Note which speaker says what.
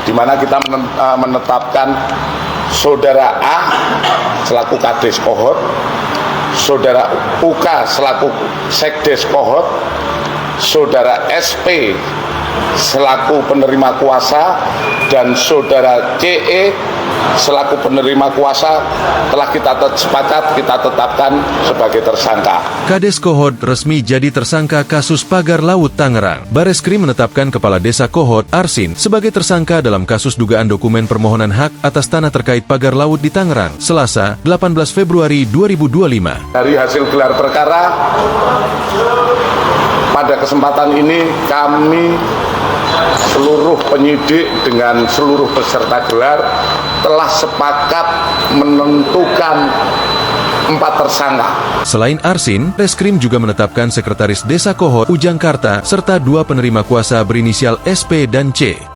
Speaker 1: di mana kita menetapkan Saudara A selaku Kades Kohort, Saudara UK selaku Sekdes Kohort, Saudara SP selaku penerima kuasa, dan Saudara CE selaku penerima kuasa telah kita sepakat kita tetapkan sebagai tersangka.
Speaker 2: Kades Kohort resmi jadi tersangka kasus pagar laut Tangerang. Bareskrim menetapkan Kepala Desa Kohort, Arsin, sebagai tersangka dalam kasus dugaan dokumen permohonan hak atas tanah terkait pagar laut di Tangerang, Selasa, 18 Februari 2025.
Speaker 1: Dari hasil gelar perkara, pada kesempatan ini kami seluruh penyidik dengan seluruh peserta gelar telah sepakat menentukan 4 tersangka.
Speaker 2: Selain Arsin, Reskrim juga menetapkan Sekretaris Desa Kohort, Ujang Karta, serta 2 penerima kuasa berinisial SP dan C.